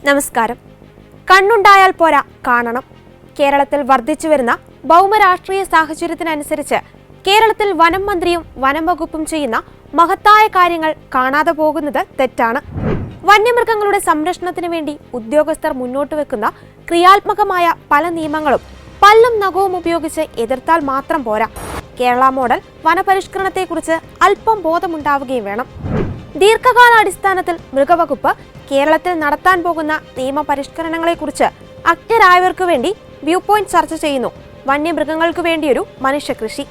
നമസ്കാരം. കണ്ണുണ്ടായാൽ പോരാ, കാണണം. കേരളത്തിൽ വർദ്ധിച്ചുവരുന്ന ഭൗമരാഷ്ട്രീയ സാഹചര്യത്തിനനുസരിച്ച് കേരളത്തിൽ വനം മന്ത്രിയും വനം വകുപ്പും ചെയ്യുന്ന മഹത്തായ കാര്യങ്ങൾ കാണാതെ പോകുന്നത് തെറ്റാണ്. വന്യമൃഗങ്ങളുടെ സംരക്ഷണത്തിന് വേണ്ടി ഉദ്യോഗസ്ഥർ മുന്നോട്ട് വെക്കുന്ന ക്രിയാത്മകമായ പല നിയമങ്ങളും പല്ലും നഖവും ഉപയോഗിച്ച് എതിർത്താൽ മാത്രം പോരാ. കേരള മോഡൽ വനപരിഷ്കരണത്തെക്കുറിച്ച് അല്പം ബോധമുണ്ടാവുകയും വേണം. ദീർഘകാലാടിസ്ഥാനത്തിൽ മൃഗവകുപ്പ് കേരളത്തിൽ നടത്താൻ പോകുന്ന നിയമപരിഷ്കരണങ്ങളെക്കുറിച്ച് അജ്ഞരായവർക്ക് വേണ്ടി വ്യൂ പോയിന്റ് ചർച്ച ചെയ്യുന്നു. വന്യമൃഗങ്ങൾക്ക് വേണ്ടിയൊരു മനുഷ്യകൃഷി.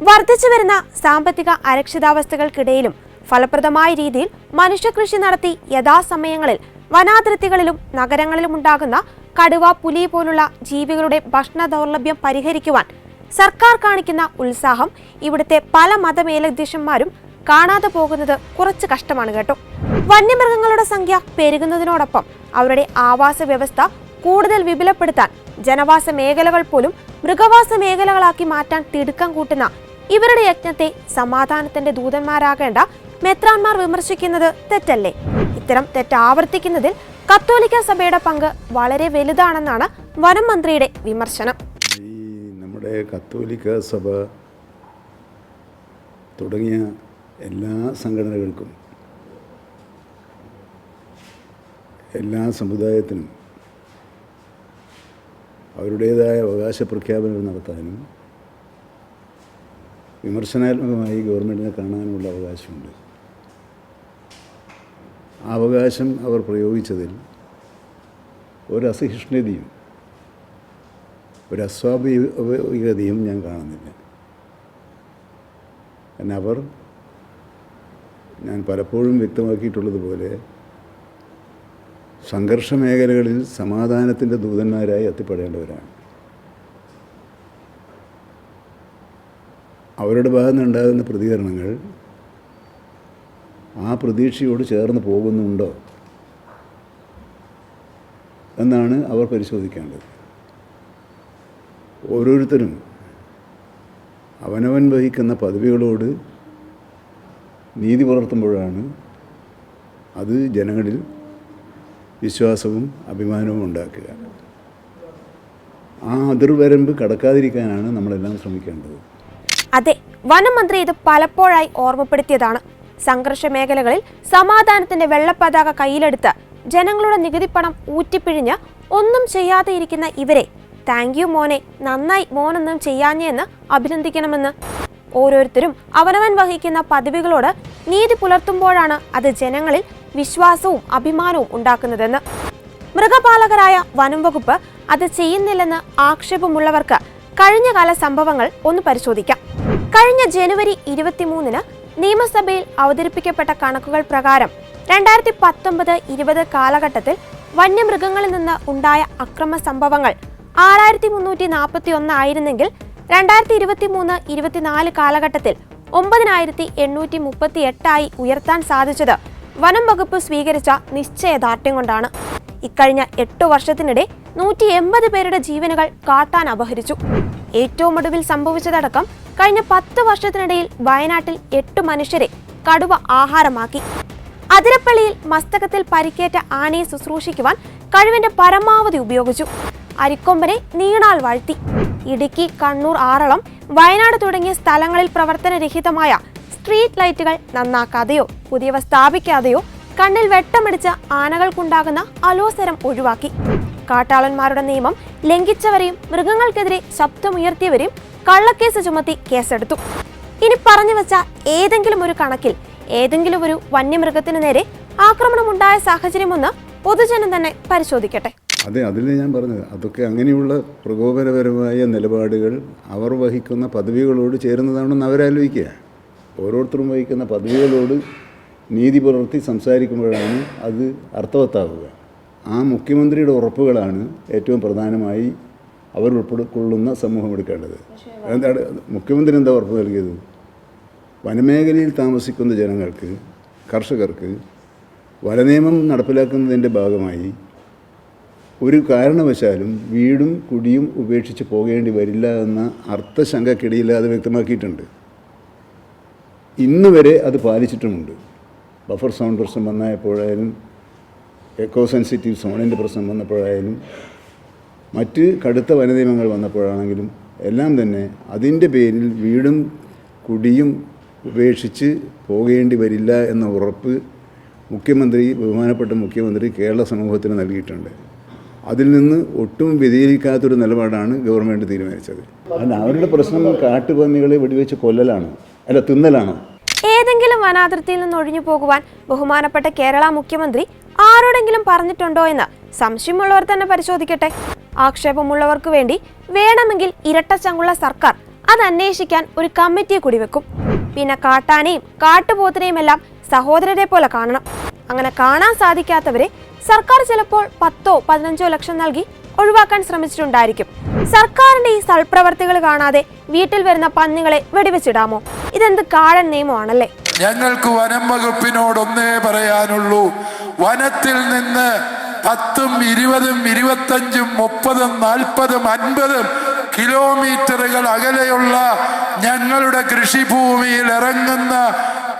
വർദ്ധിച്ചു വരുന്ന സാമ്പത്തിക അരക്ഷിതാവസ്ഥകൾക്കിടയിലും ഫലപ്രദമായ രീതിയിൽ മനുഷ്യകൃഷി നടത്തി യഥാസമയങ്ങളിൽ വനാതിർത്തികളിലും നഗരങ്ങളിലും ഉണ്ടാകുന്ന കടുവ, പുലി പോലുള്ള ജീവികളുടെ ഭക്ഷണ ദൗർലഭ്യം പരിഹരിക്കുവാൻ സർക്കാർ കാണിക്കുന്ന ഉത്സാഹം ഇവിടുത്തെ പല മതമേലധ്യക്ഷന്മാരും കാണാതെ പോകുന്നത് കുറച്ച് കഷ്ടമാണ് കേട്ടോ. വന്യമൃഗങ്ങളുടെ സംഖ്യ പെരുകുന്നതിനോടൊപ്പം അവരുടെ ആവാസ വ്യവസ്ഥ കൂടുതൽ വിപുലപ്പെടുത്താൻ ജനവാസ മേഖലകൾ പോലും മൃഗവാസ മേഖലകളാക്കി മാറ്റാൻ തിടുക്കം കൂട്ടുന്ന ഇവരുടെ യജ്ഞത്തെ സമാധാനത്തിന്റെ ദൂതന്മാരാകേണ്ട മെത്രാന്മാർ വിമർശിക്കുന്നത് തെറ്റല്ലേ? ഇത്തരം തെറ്റ് ആവർത്തിക്കുന്നതിൽ കത്തോലിക്ക സഭയുടെ പങ്ക് വളരെ വലുതാണെന്നാണ് വനം മന്ത്രിയുടെ വിമർശനം. നമ്മുടെ കത്തോലിക്ക സഭ തുടങ്ങിയ എല്ലാ സംഘടനകൾക്കും എല്ലാ സമുദായത്തിനും അവരുടേതായ അവകാശ പ്രഖ്യാപനങ്ങൾ നടത്താനും വിമർശനാത്മകമായി ഗവൺമെൻറ്റിനെ കാണാനുമുള്ള അവകാശമുണ്ട്. ആ അവകാശം അവർ പ്രയോഗിച്ചതിൽ ഒരസഹിഷ്ണുതയും ഒരസ്വാഭാവികതയും ഞാൻ കാണുന്നില്ല. കാരണം ഞാൻ പലപ്പോഴും വ്യക്തമാക്കിയിട്ടുള്ളതുപോലെ സംഘർഷ മേഖലകളിൽ സമാധാനത്തിൻ്റെ ദൂതന്മാരായി എത്തിപ്പെടേണ്ടവരാണ്. അവരുടെ ഭാഗത്ത് നിന്നുണ്ടാകുന്ന പ്രതികരണങ്ങൾ ആ പ്രതീക്ഷയോട് ചേർന്ന് പോകുന്നുണ്ടോ എന്നാണ് അവർ പരിശോധിക്കേണ്ടത്. ഓരോരുത്തരും അവനവൻ വഹിക്കുന്ന പദവികളോട് നീതി പുലർത്തുമ്പോഴാണ് അത് ജനങ്ങളിൽ വിശ്വാസവും അഭിമാനവും ഉണ്ടാക്കുക. ആ അതിർവരമ്പ് കടക്കാതിരിക്കാനാണ് നമ്മളെല്ലാം ശ്രമിക്കേണ്ടത്. അതെ, വനം മന്ത്രി ഇത് പലപ്പോഴായി ഓർമ്മപ്പെടുത്തിയതാണ്. സംഘർഷ മേഖലകളിൽ സമാധാനത്തിന്റെ വെള്ളപ്പതാക കയ്യിലെടുത്ത് ജനങ്ങളുടെ നികുതിപ്പണം ഊറ്റിപ്പിഴിഞ്ഞ് ഒന്നും ചെയ്യാതെ ഇരിക്കുന്ന ഇവരെ താങ്ക് യു മോനെ, നന്നായി മോനൊന്നും ചെയ്യാഞ്ഞെന്ന് അഭിനന്ദിക്കണമെന്ന്. ഓരോരുത്തരും അവനവൻ വഹിക്കുന്ന പദവികളോട് നീതി പുലർത്തുമ്പോഴാണ് അത് ജനങ്ങളിൽ വിശ്വാസവും അഭിമാനവും ഉണ്ടാക്കുന്നതെന്ന്. മൃഗപാലകരായ വനം വകുപ്പ് അത് ചെയ്യുന്നില്ലെന്ന് ആക്ഷേപമുള്ളവർക്ക് കഴിഞ്ഞകാല സംഭവങ്ങൾ ഒന്ന് പരിശോധിക്കാം. കഴിഞ്ഞ ജനുവരി 23-ന് നിയമസഭയിൽ അവതരിപ്പിക്കപ്പെട്ട കണക്കുകൾ പ്രകാരം 2019-20 കാലഘട്ടത്തിൽ വന്യമൃഗങ്ങളിൽ നിന്ന് ഉണ്ടായ അക്രമ സംഭവങ്ങൾ 6341 ആയിരുന്നെങ്കിൽ 2023-24 കാലഘട്ടത്തിൽ 9838 ഉയർത്താൻ സാധിച്ചത് വനം വകുപ്പ് സ്വീകരിച്ച നിശ്ചയദാർഢ്യം കൊണ്ടാണ്. ഇക്കഴിഞ്ഞ 8 വർഷത്തിനിടെ 180 പേരുടെ ജീവനുകൾ കാട്ടാൻ അപഹരിച്ചു. ഏറ്റവും ഒടുവിൽ സംഭവിച്ചതടക്കം കഴിഞ്ഞ 10 വർഷത്തിനിടയിൽ വയനാട്ടിൽ 8 മനുഷ്യരെ കടുവ ആഹാരമാക്കി. അതിരപ്പള്ളിയിൽ മസ്തകത്തിൽ പരിക്കേറ്റ ആനയെ ശുശ്രൂഷിക്കുവാൻ കഴിവിന്റെ പരമാവധി ഉപയോഗിച്ചു. അരിക്കൊമ്പനെ നീണാൽ വാഴ്ത്തി. ഇടുക്കി, കണ്ണൂർ, ആറളം, വയനാട് തുടങ്ങിയ സ്ഥലങ്ങളിൽ പ്രവർത്തനരഹിതമായ സ്ട്രീറ്റ് ലൈറ്റുകൾ നന്നാക്കാതെയോ പുതിയവ സ്ഥാപിക്കാതെയോ കണ്ണിൽ വെട്ടമടിച്ച് ആനകൾക്കുണ്ടാകുന്ന അലോസരം ഒഴിവാക്കി. കാട്ടാളന്മാരുടെ നിയമം ലംഘിച്ചവരെയും മൃഗങ്ങൾക്കെതിരെ ശബ്ദമുയർത്തിയവരെയും കള്ളക്കേസ് ചുമത്തി കേസെടുത്തു. ഇനി പറഞ്ഞു വെച്ച ഏതെങ്കിലും ഒരു കണക്കിൽ ഏതെങ്കിലും ഒരു വന്യമൃഗത്തിന് നേരെ ആക്രമണമുണ്ടായ സാഹചര്യമൊന്ന് പൊതുജനം തന്നെ പരിശോധിക്കട്ടെ. അതിൽ ഞാൻ പറഞ്ഞത് അതൊക്കെ അങ്ങനെയുള്ള പ്രകോപനപരമായ നിലപാടുകൾ അവർ വഹിക്കുന്ന പദവികളോട് ചേരുന്നതാണെന്ന് അവരാലോചിക്കുക. ഓരോരുത്തരും വഹിക്കുന്ന പദവികളോട് നീതി പുലർത്തി സംസാരിക്കുമ്പോഴാണ് അത് അർത്ഥവത്താവുക. ആ മുഖ്യമന്ത്രിയുടെ ഉറപ്പുകളാണ് ഏറ്റവും പ്രധാനമായി അവർ ഉൾപ്പെടുക്കൊള്ളുന്ന സമൂഹം എടുക്കേണ്ടത്. എന്താണ് മുഖ്യമന്ത്രി എന്താ ഉറപ്പ് നൽകിയത്? വനമേഖലയിൽ താമസിക്കുന്ന ജനങ്ങൾക്ക്, കർഷകർക്ക് വനനിയമം നടപ്പിലാക്കുന്നതിൻ്റെ ഭാഗമായി ഒരു കാരണവശാലും വീടും കുടിയും ഉപേക്ഷിച്ച് പോകേണ്ടി വരില്ല എന്ന അർത്ഥശങ്കക്കിടയില്ലാതെ വ്യക്തമാക്കിയിട്ടുണ്ട്. ഇന്ന് വരെ അത് പാലിച്ചിട്ടുമുണ്ട്. ബഫർ സോൺ പ്രശ്നം വന്നപ്പോഴായാലും എക്കോ സെൻസിറ്റീവ് സോണിൻ്റെ പ്രശ്നം വന്നപ്പോഴായാലും മറ്റ് കടുത്ത വനനിയമങ്ങൾ വന്നപ്പോഴാണെങ്കിലും എല്ലാം തന്നെ അതിൻ്റെ പേരിൽ വീടും കുടിയും ഉപേക്ഷിച്ച് പോകേണ്ടി വരില്ല എന്ന ഉറപ്പ് ബഹുമാനപ്പെട്ട മുഖ്യമന്ത്രി കേരള സമൂഹത്തിന് നൽകിയിട്ടുണ്ട്. അതിൽ നിന്ന് ഒട്ടും വ്യതിചലിക്കാത്തൊരു നിലപാടാണ് ഗവൺമെൻറ് തീരുമാനിച്ചത്. അവരുടെ പ്രശ്നം കാട്ടുപന്നികളെ വെടിവെച്ച് കൊല്ലലാണോ അല്ല തിന്നലാണോ? ഏതെങ്കിലും വനാതിർത്തിയിൽ നിന്ന് ഒഴിഞ്ഞു പോകുവാൻ ബഹുമാനപ്പെട്ട കേരള മുഖ്യമന്ത്രി ആരോടെങ്കിലും പറഞ്ഞിട്ടുണ്ടോ എന്ന് സംശയമുള്ളവർ തന്നെ പരിശോധിക്കട്ടെ. ആക്ഷേപമുള്ളവർക്ക് വേണ്ടി വേണമെങ്കിൽ ഇരട്ടച്ചങ്കുള്ള സർക്കാർ അത് അന്വേഷിക്കാൻ ഒരു കമ്മിറ്റിയെ കൂടി വെക്കും. പിന്നെ കാട്ടാനെയും കാട്ടുപോത്തിനെയും എല്ലാം സഹോദരരെ പോലെ കാണണം. അങ്ങനെ കാണാൻ സാധിക്കാത്തവരെ സർക്കാർ ചിലപ്പോൾ 10-15 ലക്ഷം നൽകി ഒഴിവാക്കാൻ ശ്രമിച്ചിട്ടുണ്ടായിരിക്കും. സർക്കാരിന്റെ ഈ സൽപ്രവർത്തികൾ കാണാതെ വീട്ടിൽ വരുന്ന പന്നികളെ വെടിവെച്ചിടാമോ? ഇതെന്ത് കാടൻ നിയമമാണല്ലേ? ഞങ്ങൾക്ക് വനം വകുപ്പിനോട് ഒന്നേ പറയാനുള്ളൂ. വനത്തിൽ നിന്ന് 10, 20, 25, 30, 40, 50 കിലോമീറ്ററുകൾ അകലെയുള്ള ഞങ്ങളുടെ കൃഷിഭൂമിയിൽ ഇറങ്ങുന്ന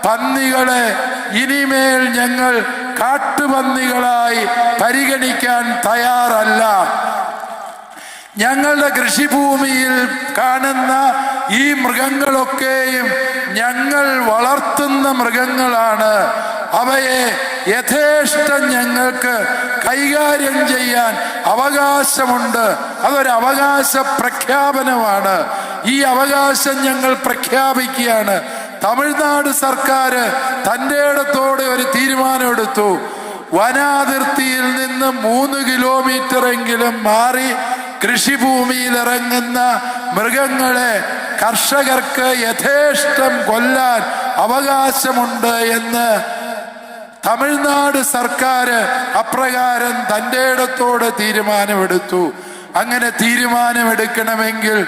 പന്നികളെ ഇനിമേൽ ഞങ്ങൾ കാട്ടുപന്നികളായി പരിഗണിക്കാൻ തയ്യാറല്ല. ഞങ്ങളുടെ കൃഷിഭൂമിയിൽ കാണുന്ന ഈ മൃഗങ്ങളൊക്കെയും ഞങ്ങൾ വളർത്തുന്ന മൃഗങ്ങളാണ്. അവയെ യഥേഷ്ടം ഞങ്ങൾക്ക് കൈകാര്യം ചെയ്യാൻ അവകാശമുണ്ട്. അതൊരു അവകാശ പ്രഖ്യാപനമാണ്. ഈ അവകാശം ഞങ്ങൾ പ്രഖ്യാപിക്കുകയാണ്. തമിഴ്നാട് സർക്കാർ തൻ്റെ ഇടത്തോടെ ഒരു തീരുമാനമെടുത്തു. വനാതിർത്തിയിൽ നിന്ന് 3 കിലോമീറ്ററെങ്കിലും മാറി കൃഷിഭൂമിയിൽ ഇറങ്ങുന്ന മൃഗങ്ങളെ കർഷകർക്ക് യഥേഷ്ടം കൊല്ലാൻ അവകാശമുണ്ട് എന്ന് തമിഴ്നാട് സർക്കാർ അപ്രകാരം തൻ്റെ ഇടത്തോടെ തീരുമാനമെടുത്തു. അങ്ങനെ തീരുമാനമെടുക്കണമെങ്കിൽ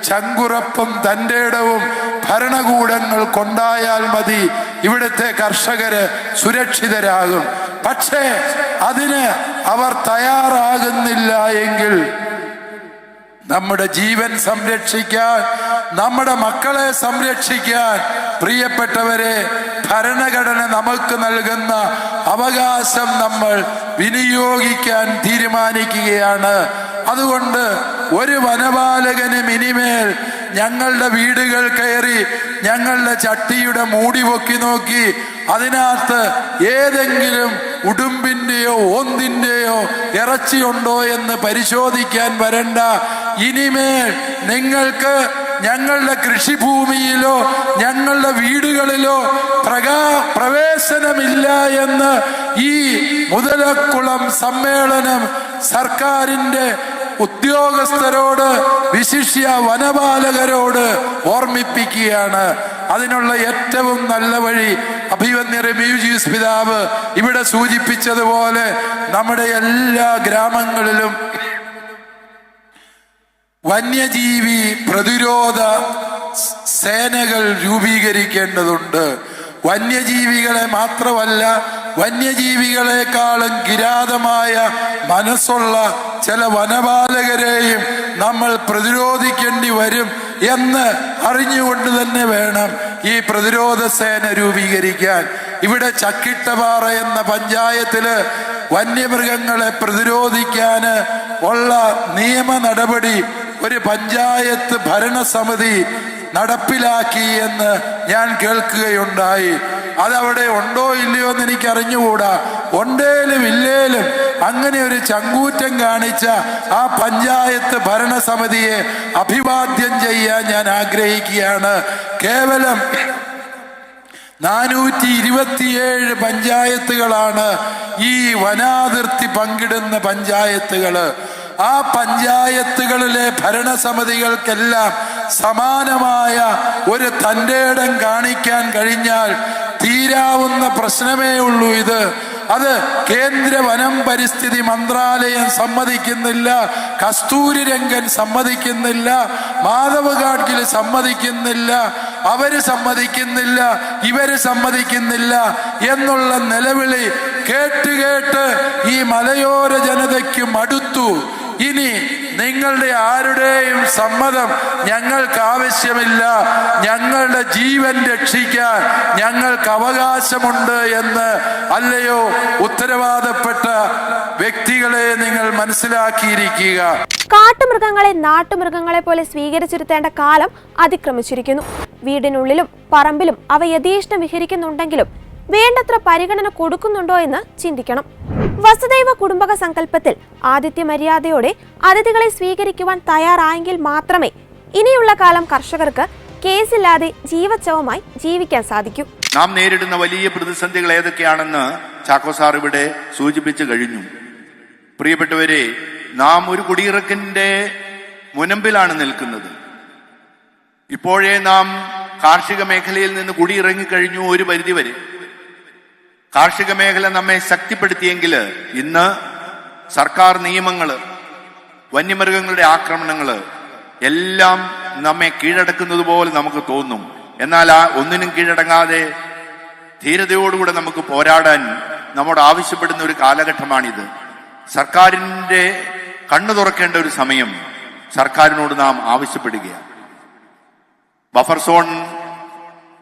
ചങ്കുറപ്പും തൻ്റെ ഇടവും ഭരണകൂടങ്ങൾ കൊണ്ടായാൽ മതി. ഇവിടുത്തെ കർഷകര് സുരക്ഷിതരാകും. പക്ഷേ അതിന് അവർ തയ്യാറാകുന്നില്ല എങ്കിൽ നമ്മുടെ ജീവൻ സംരക്ഷിക്കാൻ, നമ്മുടെ മക്കളെ സംരക്ഷിക്കാൻ, പ്രിയപ്പെട്ടവരെ, ഭരണഘടന നമുക്ക് നൽകുന്ന അവകാശം നമ്മൾ വിനിയോഗിക്കാൻ തീരുമാനിക്കുകയാണ്. അതുകൊണ്ട് ഒരു വനപാലകനും ഇനിമേൽ ഞങ്ങളുടെ വീടുകൾ കയറി ഞങ്ങളുടെ ചട്ടിയുടെ മൂടി പൊക്കി നോക്കി അതിനകത്ത് ഏതെങ്കിലും ഉടുമ്പിന്റെയോ ഓന്തിന്റെയോ ഇറച്ചിയുണ്ടോ എന്ന് പരിശോധിക്കാൻ വരണ്ട. ഇനിമേൽ നിങ്ങൾക്ക് ഞങ്ങളുടെ കൃഷിഭൂമിയിലോ ഞങ്ങളുടെ വീടുകളിലോ പ്രവേശനമില്ല എന്ന് ഈ മുതലക്കുളം സമ്മേളനം സർക്കാരിന്റെ ഉദ്യോഗസ്ഥരോട്, വിശിഷ്യ വനപാലകരോട് ഓർമ്മിപ്പിക്കുകയാണ്. അതിനുള്ള ഏറ്റവും നല്ല വഴി അഭിവന്യ റെമ്യൂജിയസ് പിതാവ് ഇവിടെ സൂചിപ്പിച്ചതുപോലെ നമ്മുടെ എല്ലാ ഗ്രാമങ്ങളിലും വന്യജീവി പ്രതിരോധ സേനകൾ രൂപീകരിക്കേണ്ടതുണ്ട്. വന്യജീവികളെ മാത്രമല്ല, വന്യജീവികളെക്കാളും കിരാതമായ മനസ്സുള്ള ചില വനപാലകരെയും നമ്മൾ പ്രതിരോധിക്കേണ്ടി വരും എന്ന് അറിഞ്ഞുകൊണ്ട് തന്നെ വേണം ഈ പ്രതിരോധ സേന രൂപീകരിക്കാൻ. ഇവിടെ ചക്കിട്ടപാറ എന്ന പഞ്ചായത്തില് വന്യമൃഗങ്ങളെ പ്രതിരോധിക്കാൻ ഉള്ള നിയമ നടപടി ഒരു പഞ്ചായത്ത് ഭരണസമിതി നടപ്പിലാക്കി എന്ന് ഞാൻ കേൾക്കുകയുണ്ടായി. അതവിടെ ഉണ്ടോ ഇല്ലയോ എന്ന് എനിക്ക് അറിഞ്ഞുകൂടാ. ഉണ്ടേലും ഇല്ലേലും അങ്ങനെ ഒരു ചങ്കൂറ്റം കാണിച്ച ആ പഞ്ചായത്ത് ഭരണസമിതിയെ അഭിവാദ്യം ചെയ്യാൻ ഞാൻ ആഗ്രഹിക്കുകയാണ്. കേവലം 427 പഞ്ചായത്തുകളാണ് ഈ വനാതിർത്തി പങ്കിടുന്ന പഞ്ചായത്തുകള്. ആ പഞ്ചായത്തുകളിലെ ഭരണസമിതികൾക്കെല്ലാം സമാനമായ ഒരു തന്റേടം കാണിക്കാൻ കഴിഞ്ഞാൽ തീരാവുന്ന പ്രശ്നമേ ഉള്ളൂ ഇത്. അത് കേന്ദ്ര വനം പരിസ്ഥിതി മന്ത്രാലയം സമ്മതിക്കുന്നില്ല, കസ്തൂരി രംഗൻ സമ്മതിക്കുന്നില്ല, മാധവ് ഗാഡ്ഗിൽ സമ്മതിക്കുന്നില്ല, അവര് സമ്മതിക്കുന്നില്ല, ഇവര് സമ്മതിക്കുന്നില്ല എന്നുള്ള നിലവിളി കേട്ട് ഈ മലയോര ജനതയ്ക്ക് മടുത്തു. ഇനി നിങ്ങളുടെ ആരുടെയും സമ്മതം ഞങ്ങൾക്ക് ആവശ്യമില്ല, ഞങ്ങളുടെ ജീവൻ രക്ഷിക്കാൻ ഞങ്ങൾക്ക് അവകാശമുണ്ട് എന്ന് അല്ലയോ ഉത്തരവാദപ്പെട്ട വ്യക്തികളെ നിങ്ങൾ മനസ്സിലാക്കിയിരിക്കുക. കാട്ടുമൃഗങ്ങളെ നാട്ടുമൃഗങ്ങളെ പോലെ സ്വീകരിച്ചിരുത്തേണ്ട കാലം അതിക്രമിച്ചിരിക്കുന്നു. വീടിനുള്ളിലും പറമ്പിലും അവ യഥേഷ്ടം വിഹരിക്കുന്നുണ്ടെങ്കിലും വേണ്ടത്ര പരിഗണന കൊടുക്കുന്നുണ്ടോ എന്ന് ചിന്തിക്കണം. വസുദൈവ കുടുംബക സങ്കല്പത്തിൽ ആതിഥ്യ മര്യാദയോടെ അതിഥികളെ സ്വീകരിക്കുവാൻ തയ്യാറായെങ്കിൽ മാത്രമേ ഇനിയുള്ള കാലം കർഷകർക്ക് കേസില്ലാതെ ജീവച്ഛവമായി ജീവിക്കാൻ സാധിക്കൂ. നാം നേരിടുന്ന വലിയ പ്രതിസന്ധികൾ ഏതൊക്കെയാണെന്ന് ചാക്കോ സാർ ഇവിടെ സൂചിപ്പിച്ചു കഴിഞ്ഞു. പ്രിയപ്പെട്ടവരെ, നാം ഒരു കുടിയിറക്കിന്റെ മുനമ്പിലാണ് നിൽക്കുന്നത്. ഇപ്പോഴേ നാം കാർഷിക മേഖലയിൽ നിന്ന് കുടിയിറങ്ങിക്കഴിഞ്ഞു. ഒരു പരിധിവരെ കാർഷിക മേഖല നമ്മെ ശക്തിപ്പെടുത്തിയെങ്കിൽ ഇന്ന് സർക്കാർ നിയമങ്ങള്, വന്യമൃഗങ്ങളുടെ ആക്രമണങ്ങള് എല്ലാം നമ്മെ കീഴടക്കുന്നത് പോലെ നമുക്ക് തോന്നും. എന്നാൽ ആ ഒന്നിനും കീഴടങ്ങാതെ ധീരതയോടുകൂടെ നമുക്ക് പോരാടാൻ നമ്മോട് ആവശ്യപ്പെടുന്ന ഒരു കാലഘട്ടമാണിത്. സർക്കാരിന്റെ കണ്ണു തുറക്കേണ്ട ഒരു സമയം സർക്കാരിനോട് നാം ആവശ്യപ്പെടുകയാണ്. ബഫർ സോൺ,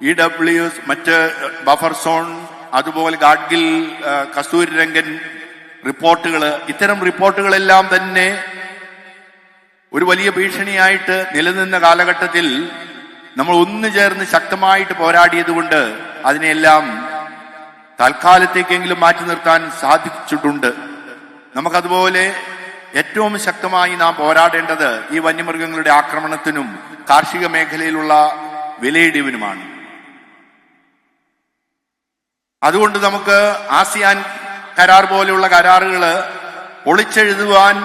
EWS, മറ്റ് ബഫർ സോൺ, അതുപോലെ ഗാഡ്ഗിൽ, കസ്തൂരിരംഗൻ റിപ്പോർട്ടുകൾ, ഇത്തരം റിപ്പോർട്ടുകളെല്ലാം തന്നെ ഒരു വലിയ ഭീഷണിയായിട്ട് നിലനിന്ന കാലഘട്ടത്തിൽ നമ്മൾ ഒന്നു ചേർന്ന് ശക്തമായിട്ട് പോരാടിയതുകൊണ്ട് അതിനെല്ലാം തൽക്കാലത്തേക്കെങ്കിലും മാറ്റി നിർത്താൻ സാധിച്ചിട്ടുണ്ട്. നമുക്കതുപോലെ ഏറ്റവും ശക്തമായി നാം പോരാടേണ്ടത് ഈ വന്യമൃഗങ്ങളുടെ ആക്രമണത്തിനും കാർഷിക മേഖലയിലുള്ള വിലയിടിവിനുമാണ്. അതുകൊണ്ട് നമുക്ക് ആസിയാൻ കരാർ പോലെയുള്ള കരാറുകൾ പൊളിച്ചെഴുതുവാൻ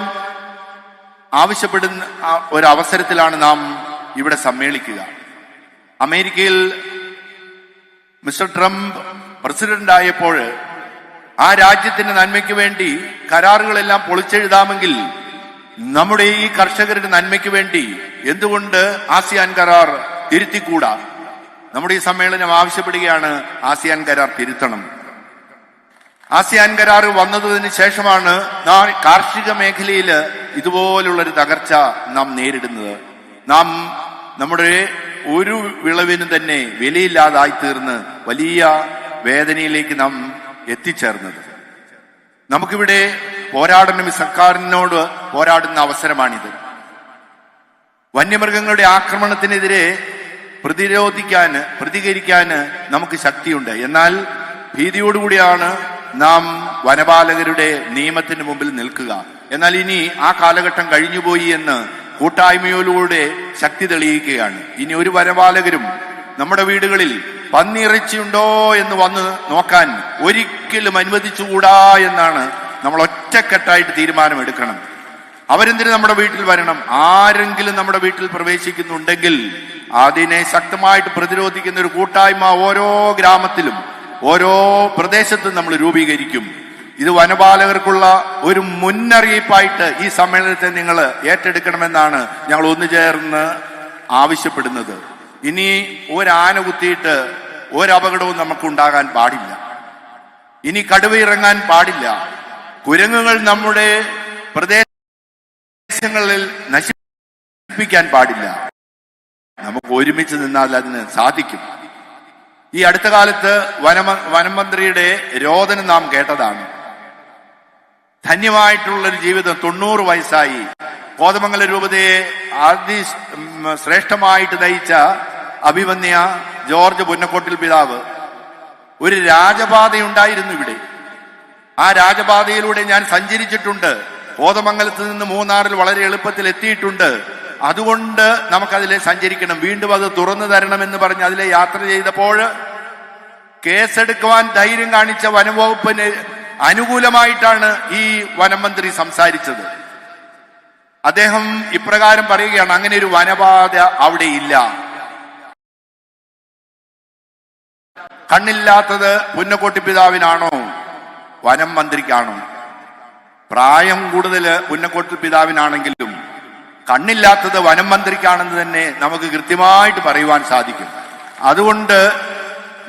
ആവശ്യപ്പെടുന്ന ഒരവസരത്തിലാണ് നാം ഇവിടെ സമ്മേളിക്കുക. അമേരിക്കയിൽ മിസ്റ്റർ ട്രംപ് പ്രസിഡന്റ് ആയപ്പോൾ ആ രാജ്യത്തിന്റെ നന്മയ്ക്ക് വേണ്ടി കരാറുകളെല്ലാം പൊളിച്ചെഴുതാമെങ്കിൽ നമ്മുടെ ഈ കർഷകരുടെ നന്മയ്ക്ക് വേണ്ടി എന്തുകൊണ്ട് ആസിയാൻ കരാർ തിരുത്തിക്കൂടാ? നമ്മുടെ ഈ സമ്മേളനം ആവശ്യപ്പെടുകയാണ് ആസിയാൻ കരാർ തിരുത്തണം. ആസിയാൻ കരാർ വന്നതിന് ശേഷമാണ് നാം കാർഷിക മേഖലയിൽ ഇതുപോലുള്ളൊരു തകർച്ച നാം നേരിടുന്നത്. നാം നമ്മുടെ ഒരു വിളവിനും തന്നെ വിലയില്ലാതായി തീർന്ന് വലിയ വേദനയിലേക്ക് നാം എത്തിച്ചേർന്നത്. നമുക്കിവിടെ പോരാടണം, സർക്കാരിനോട് പോരാടുന്ന അവസരമാണിത്. വന്യമൃഗങ്ങളുടെ ആക്രമണത്തിനെതിരെ പ്രതികരിക്കാൻ നമുക്ക് ശക്തിയുണ്ട്. എന്നാൽ ഭീതിയോടുകൂടിയാണ് നാം വനപാലകരുടെ നിയമത്തിന് മുമ്പിൽ നിൽക്കുക. എന്നാൽ ഇനി ആ കാലഘട്ടം കഴിഞ്ഞുപോയി എന്ന് കൂട്ടായ്മയിലൂടെ ശക്തി തെളിയിക്കുകയാണ്. ഇനി ഒരു വനപാലകരും നമ്മുടെ വീടുകളിൽ പന്നിയിറച്ചിയുണ്ടോ എന്ന് വന്ന് നോക്കാൻ ഒരിക്കലും അനുവദിച്ചുകൂടാ എന്നാണ് നമ്മൾ ഒറ്റക്കെട്ടായിട്ട് തീരുമാനമെടുക്കണം. അവരെന്തിന് നമ്മുടെ വീട്ടിൽ വരണം? ആരെങ്കിലും നമ്മുടെ വീട്ടിൽ പ്രവേശിക്കുന്നുണ്ടെങ്കിൽ അതിനെ ശക്തമായിട്ട് പ്രതിരോധിക്കുന്ന ഒരു കൂട്ടായ്മ ഓരോ ഗ്രാമത്തിലും ഓരോ പ്രദേശത്തും നമ്മൾ രൂപീകരിക്കും. ഇത് വനപാലകർക്കുള്ള ഒരു മുന്നറിയിപ്പായിട്ട് ഈ സമ്മേളനത്തെ നിങ്ങൾ ഏറ്റെടുക്കണമെന്നാണ് ഞങ്ങൾ ഒന്നുചേർന്ന് ആവശ്യപ്പെടുന്നത്. ഇനി ഒരാന കുത്തിയിട്ട് ഒരപകടവും നമുക്കുണ്ടാകാൻ പാടില്ല. ഇനി കടുവയിറങ്ങാൻ പാടില്ല. കുരങ്ങുകൾ നമ്മുടെ പ്രദേശങ്ങളിൽ നശിപ്പിക്കാൻ പാടില്ല. നമുക്ക് ഒരുമിച്ച് നിന്നാൽ അതിന് സാധിക്കും. ഈ അടുത്ത കാലത്ത് വനമന്ത്രിയുടെ രോദനം നാം കേട്ടതാണ്. ധന്യമായിട്ടുള്ളൊരു ജീവിതം, 90 വയസ്സായി കോതമംഗല രൂപതയെ ശ്രേഷ്ഠമായിട്ട് നയിച്ച അഭിമന്യ ജോർജ് പുന്നക്കോട്ടിൽ പിതാവ്. ഒരു രാജപാതയുണ്ടായിരുന്നു ഇവിടെ. ആ രാജപാതയിലൂടെ ഞാൻ സഞ്ചരിച്ചിട്ടുണ്ട്. കോതമംഗലത്ത് നിന്ന് മൂന്നാറിൽ വളരെ എളുപ്പത്തിൽ എത്തിയിട്ടുണ്ട്. അതുകൊണ്ട് നമുക്കതിലെ സഞ്ചരിക്കണം. വീണ്ടും അത് തുറന്നു തരണമെന്ന് പറഞ്ഞ് അതിലെ യാത്ര ചെയ്തപ്പോൾ കേസെടുക്കുവാൻ ധൈര്യം കാണിച്ച വനംവകുപ്പിന് അനുകൂലമായിട്ടാണ് ഈ വനം മന്ത്രി സംസാരിച്ചത്. അദ്ദേഹം ഇപ്രകാരം പറയുകയാണ്, അങ്ങനെ ഒരു വനപാത അവിടെ ഇല്ല. കണ്ണില്ലാത്തത് പുന്നക്കോട്ടി പിതാവിനാണോ വനം മന്ത്രിക്കാണോ? പ്രായം കൂടുതൽ പുന്നക്കോട്ടി പിതാവിനാണെങ്കിലും കണ്ണില്ലാത്തത് വനം മന്ത്രിക്കാണെന്ന് തന്നെ നമുക്ക് കൃത്യമായിട്ട് പറയുവാൻ സാധിക്കും. അതുകൊണ്ട്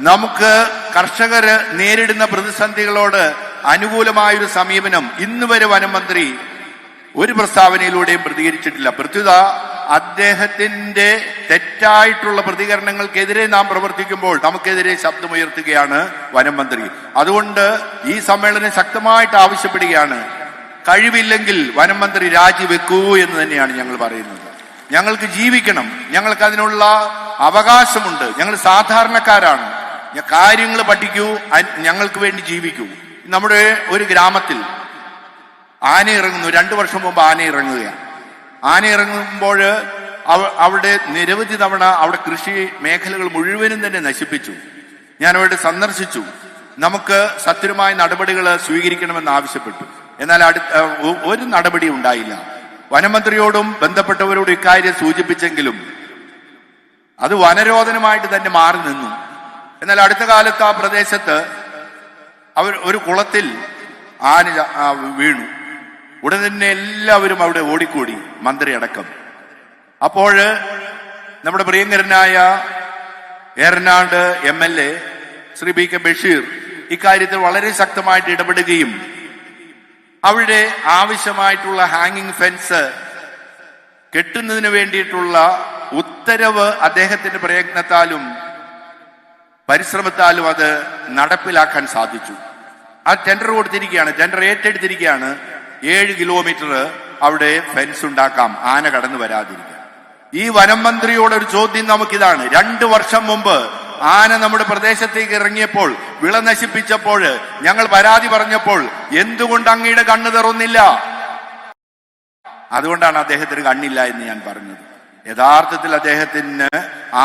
നമുക്ക് കർഷകര് നേരിടുന്ന പ്രതിസന്ധികളോട് അനുകൂലമായൊരു സമീപനം ഇന്ന് വരെ വനം മന്ത്രി ഒരു പ്രസ്താവനയിലൂടെയും പ്രതികരിച്ചിട്ടില്ല. പ്രത്യുത അദ്ദേഹത്തിന്റെ തെറ്റായിട്ടുള്ള പ്രതികരണങ്ങൾക്കെതിരെ നാം പ്രവർത്തിക്കുമ്പോൾ നമുക്കെതിരെ ശബ്ദമുയർത്തുകയാണ് വനം മന്ത്രി. അതുകൊണ്ട് ഈ സമ്മേളനം ശക്തമായിട്ട് ആവശ്യപ്പെടുകയാണ്, കഴിവില്ലെങ്കിൽ വനം മന്ത്രി രാജിവെക്കൂ എന്ന് തന്നെയാണ് ഞങ്ങൾ പറയുന്നത്. ഞങ്ങൾക്ക് ജീവിക്കണം, ഞങ്ങൾക്ക് അതിനുള്ള അവകാശമുണ്ട്. ഞങ്ങൾ സാധാരണക്കാരാണ്, കാര്യങ്ങൾ പഠിക്കൂ, ഞങ്ങൾക്ക് വേണ്ടി ജീവിക്കൂ. നമ്മുടെ ഒരു ഗ്രാമത്തിൽ ആന ഇറങ്ങുന്നു. 2 വർഷം മുമ്പ് ആന ഇറങ്ങുകയാണ്. ആന ഇറങ്ങുമ്പോൾ അവിടെ നിരവധി തവണ അവിടെ കൃഷി മേഖലകൾ മുഴുവനും തന്നെ നശിപ്പിച്ചു. ഞാൻ അവിടെ സന്ദർശിച്ചു. നമുക്ക് സത്വരമായ നടപടികൾ സ്വീകരിക്കണമെന്ന് ആവശ്യപ്പെട്ടു. എന്നാൽ ഒരു നടപടി ഉണ്ടായില്ല. വനമന്ത്രിയോടും ബന്ധപ്പെട്ടവരോടും ഇക്കാര്യം സൂചിപ്പിച്ചെങ്കിലും അത് വനരോധനമായിട്ട് തന്നെ മാറി നിന്നു. എന്നാൽ അടുത്ത കാലത്ത് ആ പ്രദേശത്ത് ഒരു കുളത്തിൽ ആന വീണു. ഉടൻ തന്നെ എല്ലാവരും അവിടെ ഓടിക്കൂടി, മന്ത്രി അടക്കം. അപ്പോൾ നമ്മുടെ പ്രിയങ്കരനായ ഏറനാട് MLA ശ്രീ BK ബഷീർ ഇക്കാര്യത്തിൽ വളരെ ശക്തമായിട്ട് ഇടപെടുകയും അവിടെ ആവശ്യമായിട്ടുള്ള ഹാങ്ങിങ് ഫെൻസ് കെട്ടുന്നതിന് വേണ്ടിയിട്ടുള്ള ഉത്തരവ് അദ്ദേഹത്തിന്റെ പ്രയത്നത്താലും പരിശ്രമത്താലും അത് നടപ്പിലാക്കാൻ സാധിച്ചു. ആ ടെൻഡർ കൊടുത്തിരിക്കുകയാണ്, ടെൻഡർ ഏറ്റെടുത്തിരിക്കുകയാണ്. 7 കിലോമീറ്റർ അവിടെ ഫെൻസ് ഉണ്ടാക്കാം, ആന കടന്നു വരാതിരിക്കാൻ. ഈ വനം മന്ത്രിയോടൊരു ചോദ്യം നമുക്കിതാണ്. 2 വർഷം മുമ്പ് ആന നമ്മുടെ പ്രദേശത്തേക്ക് ഇറങ്ങിയപ്പോൾ, വിള നശിപ്പിച്ചപ്പോൾ, ഞങ്ങൾ പരാതി പറഞ്ഞപ്പോൾ എന്തുകൊണ്ട് അങ്ങയുടെ കണ്ണ് തുറന്നില്ല? അതുകൊണ്ടാണ് അദ്ദേഹത്തിന് കണ്ണില്ല എന്ന് ഞാൻ പറഞ്ഞത്. യഥാർത്ഥത്തിൽ അദ്ദേഹത്തിന്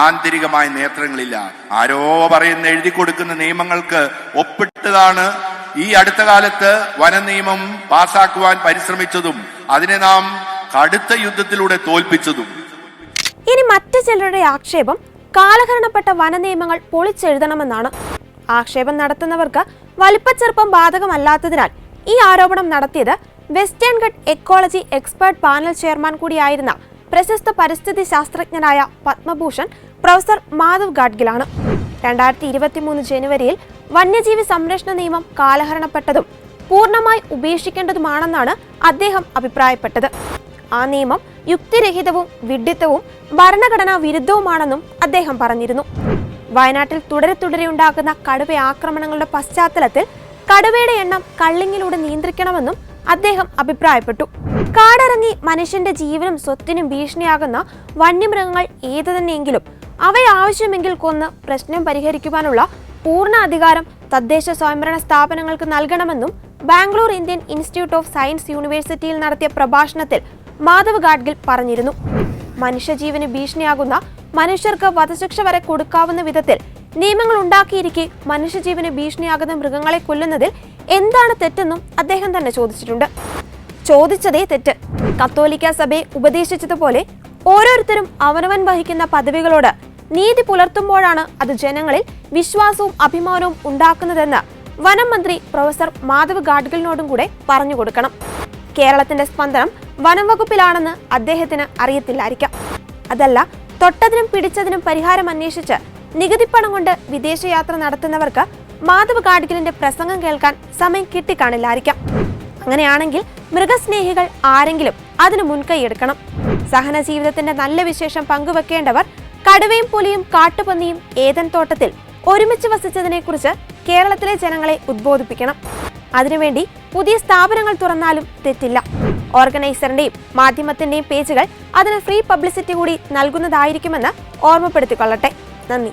ആന്തരികമായ നേത്രങ്ങളില്ല. ആരോ പറയുന്ന എഴുതി കൊടുക്കുന്ന നിയമങ്ങൾക്ക് ഒപ്പിട്ടതാണ് ഈ അടുത്ത കാലത്ത് വന നിയമം പാസാക്കുവാൻ പരിശ്രമിച്ചതും അതിനെ നാം കടുത്ത യുദ്ധത്തിലൂടെ തോൽപ്പിച്ചതും. ഇനി മറ്റു ചിലരുടെ ആക്ഷേപം കാലഹരണപ്പെട്ട വന നിയമങ്ങൾ പൊളിച്ചെഴുതണമെന്നാണ്. ആക്ഷേപം നടത്തുന്നവർക്ക് വലിപ്പച്ചെറുപ്പം ബാധകമല്ലാത്തതിനാൽ ഈ ആരോപണം നടത്തിയത് western Ghat ecology expert panel chairman കൂടിയായിരുന്ന പ്രശസ്ത പരിസ്ഥിതി ശാസ്ത്രജ്ഞനായ പത്മഭൂഷൺ പ്രൊഫസർ മാധവ് ഗാഡ്ഗിലാണ്. 2023 ജനുവരിയിൽ വന്യജീവി സംരക്ഷണ നിയമം കാലഹരണപ്പെട്ടതും പൂർണ്ണമായി ഉപേക്ഷിക്കേണ്ടതുമാണെന്നാണ് അദ്ദേഹം അഭിപ്രായപ്പെട്ടത്. ആ നിയമം യുക്തിരഹിതവും വിഡ്ഢിത്തവും ഭരണഘടനാ വിരുദ്ധവുമാണെന്നും അദ്ദേഹം പറഞ്ഞിരുന്നു. വയനാട്ടിൽ തുടരെ ഉണ്ടാകുന്ന കടുവ ആക്രമണങ്ങളുടെ പശ്ചാത്തലത്തിൽ കടുവയുടെ എണ്ണം കള്ളിങ്ങിലൂടെ നിയന്ത്രിക്കണമെന്നും അദ്ദേഹം അഭിപ്രായപ്പെട്ടു. കാടിറങ്ങി മനുഷ്യന്റെ ജീവനും സ്വത്തിനും ഭീഷണിയാകുന്ന വന്യമൃഗങ്ങൾ ഏതു തന്നെയെങ്കിലും അവയെ ആവശ്യമെങ്കിൽ കൊന്ന് പ്രശ്നം പരിഹരിക്കുവാനുള്ള പൂർണ്ണ അധികാരം തദ്ദേശ സ്വയംഭരണ സ്ഥാപനങ്ങൾക്ക് നൽകണമെന്നും Bangalore Indian institute of science യൂണിവേഴ്സിറ്റിയിൽ നടത്തിയ പ്രഭാഷണത്തിൽ മാധവ് ഗാഡ്ഗിൽ പറഞ്ഞിരുന്നു. മനുഷ്യജീവന് ഭീഷണിയാകുന്ന മനുഷ്യർക്ക് വധശിക്ഷ വരെ കൊടുക്കാവുന്ന വിധത്തിൽ നിയമങ്ങൾ ഉണ്ടാക്കിയിരിക്കെ മനുഷ്യജീവന് ഭീഷണിയാകുന്ന മൃഗങ്ങളെ കൊല്ലുന്നതിൽ എന്താണ് തെറ്റെന്നും അദ്ദേഹം തന്നെ ചോദിച്ചിട്ടുണ്ട്. ചോദിച്ചതേ തെറ്റ്. കത്തോലിക്ക സഭയെ ഉപദേശിച്ചതുപോലെ ഓരോരുത്തരും അവനവൻ വഹിക്കുന്ന പദവികളോട് നീതി പുലർത്തുമ്പോഴാണ് അത് ജനങ്ങളിൽ വിശ്വാസവും അഭിമാനവും ഉണ്ടാക്കുന്നതെന്ന് വനം മന്ത്രി പ്രൊഫസർ മാധവ് ഗാഡ്ഗിലിനോടും കൂടെ പറഞ്ഞു കൊടുക്കണം. കേരളത്തിന്റെ സ്പന്ദനം വനം വകുപ്പിലാണെന്ന് അദ്ദേഹത്തിന് അറിയത്തില്ലായിരിക്കാം. അതല്ല, തൊട്ടതിനും പിടിച്ചതിനും പരിഹാരം അന്വേഷിച്ച് നികുതിപ്പണം കൊണ്ട് വിദേശയാത്ര നടത്തുന്നവർക്ക് മാധവ് ഗാഡ്ഗിലിന്റെ പ്രസംഗം കേൾക്കാൻ സമയം കിട്ടിക്കാണില്ലായിരിക്കാം. അങ്ങനെയാണെങ്കിൽ മൃഗസ്നേഹികൾ ആരെങ്കിലും അതിന് മുൻകൈയെടുക്കണം. സഹന ജീവിതത്തിന്റെ നല്ല വിശേഷം പങ്കുവെക്കേണ്ടവർ കടുവയും പുലിയും കാട്ടുപന്നിയും ഏദൻ തോട്ടത്തിൽ ഒരുമിച്ച് വസിച്ചതിനെക്കുറിച്ച് കേരളത്തിലെ ജനങ്ങളെ ഉദ്ബോധിപ്പിക്കണം. അതിനുവേണ്ടി പുതിയ സ്ഥാപനങ്ങൾ തുറന്നാലും തെറ്റില്ല. ഓർഗനൈസറിന്റെയും മാധ്യമത്തിന്റെയും പേജുകൾ അതിന് ഫ്രീ പബ്ലിസിറ്റി കൂടി നൽകുന്നതായിരിക്കുമെന്ന് ഓർമ്മപ്പെടുത്തിക്കൊള്ളട്ടെ. നന്ദി.